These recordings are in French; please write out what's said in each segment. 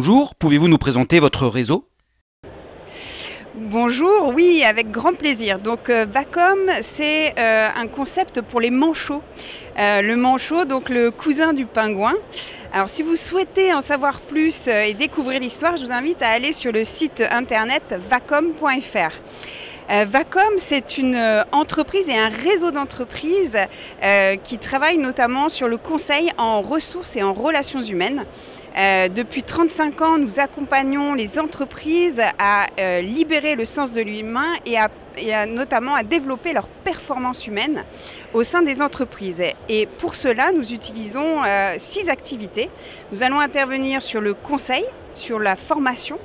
Bonjour, pouvez-vous nous présenter votre réseau ? Bonjour, oui, avec grand plaisir. Donc Vacom, c'est un concept pour les manchots. Le manchot, donc le cousin du pingouin. Alors si vous souhaitez en savoir plus et découvrir l'histoire, je vous invite à aller sur le site internet vacom.fr. Vacom, c'est une entreprise et un réseau d'entreprises qui travaillent notamment sur le conseil en ressources et en relations humaines. Depuis 35 ans, nous accompagnons les entreprises à libérer le sens de l'humain et notamment à développer leur performance humaine au sein des entreprises. Et pour cela, nous utilisons 6 activités. Nous allons intervenir sur le conseil, sur la formation,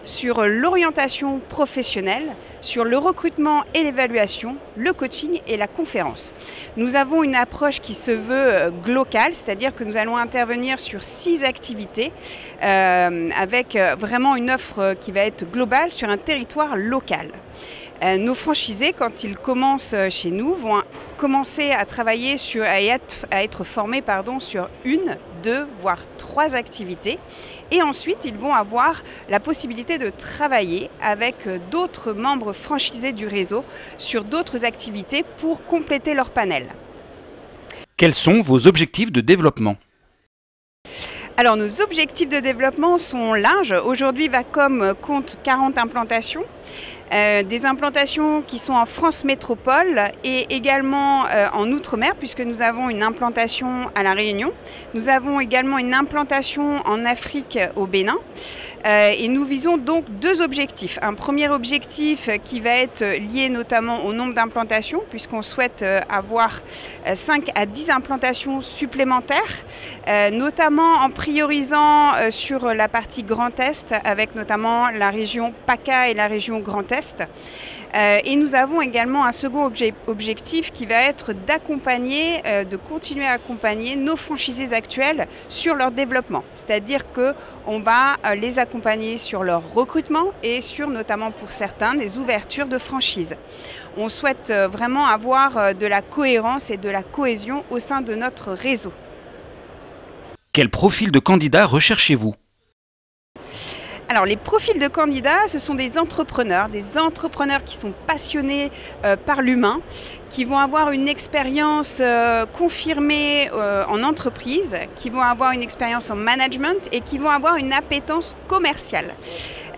sur l'orientation professionnelle, sur le recrutement et l'évaluation, le coaching et la conférence. Nous avons une approche qui se veut globale, c'est-à-dire que nous allons intervenir sur 6 activités avec vraiment une offre qui va être globale sur un territoire local. Nos franchisés, quand ils commencent chez nous, vont commencer à travailler à être formés sur 1, 2, voire 3 activités. Et ensuite, ils vont avoir la possibilité de travailler avec d'autres membres franchisés du réseau sur d'autres activités pour compléter leur panel. Quels sont vos objectifs de développement ? Alors nos objectifs de développement sont larges. Aujourd'hui, Vacom compte 40 implantations. Des implantations qui sont en France métropole et également en Outre-mer puisque nous avons une implantation à La Réunion. Nous avons également une implantation en Afrique au Bénin. Et nous visons donc 2 objectifs. Un premier objectif qui va être lié notamment au nombre d'implantations puisqu'on souhaite avoir 5 à 10 implantations supplémentaires, notamment en priorisant sur la partie Grand Est avec notamment la région PACA et la région Grand Est. Et nous avons également un second objectif qui va être d'accompagner, de continuer à accompagner nos franchisés actuels sur leur développement. C'est-à-dire qu'on va les accompagner sur leur recrutement et sur notamment pour certains des ouvertures de franchises. On souhaite vraiment avoir de la cohérence et de la cohésion au sein de notre réseau. Quel profil de candidat recherchez-vous ? Alors les profils de candidats, ce sont des entrepreneurs qui sont passionnés par l'humain, qui vont avoir une expérience confirmée en entreprise, qui vont avoir une expérience en management et qui vont avoir une appétence commerciale.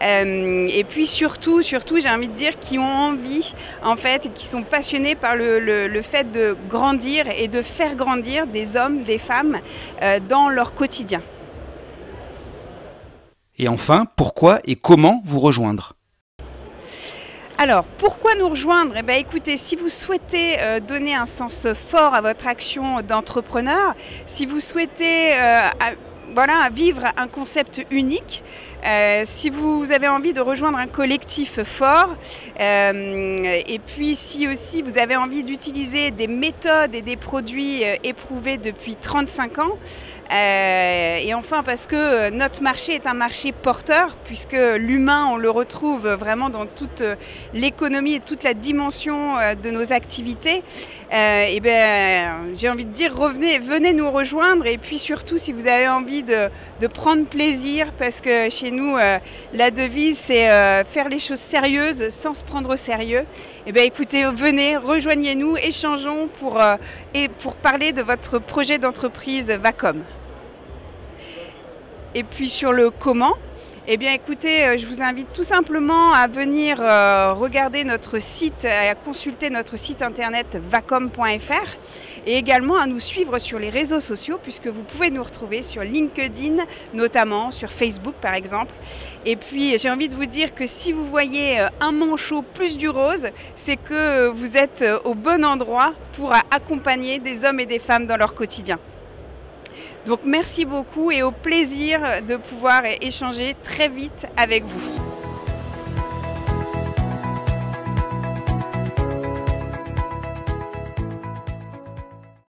Et puis surtout, j'ai envie de dire, qui ont envie, en fait, et qui sont passionnés par le fait de grandir et de faire grandir des hommes, des femmes dans leur quotidien. Et enfin, pourquoi et comment vous rejoindre ? Alors, pourquoi nous rejoindre ? Eh bien, écoutez, si vous souhaitez donner un sens fort à votre action d'entrepreneur, si vous souhaitez vivre un concept unique, si vous avez envie de rejoindre un collectif fort, et puis si aussi vous avez envie d'utiliser des méthodes et des produits éprouvés depuis 35 ans, et enfin parce que notre marché est un marché porteur, puisque l'humain on le retrouve vraiment dans toute l'économie et toute la dimension de nos activités, et j'ai envie de dire venez nous rejoindre, et puis surtout si vous avez envie de prendre plaisir, parce que chez nous la devise c'est faire les choses sérieuses sans se prendre au sérieux. Et écoutez, venez, rejoignez-nous, échangeons pour parler de votre projet d'entreprise Vacom. Et puis sur le comment, eh bien écoutez, je vous invite tout simplement à venir regarder notre site, à consulter notre site internet vacom.fr et également à nous suivre sur les réseaux sociaux puisque vous pouvez nous retrouver sur LinkedIn, notamment sur Facebook par exemple. Et puis j'ai envie de vous dire que si vous voyez un manchot plus du rose, c'est que vous êtes au bon endroit pour accompagner des hommes et des femmes dans leur quotidien. Donc merci beaucoup et au plaisir de pouvoir échanger très vite avec vous.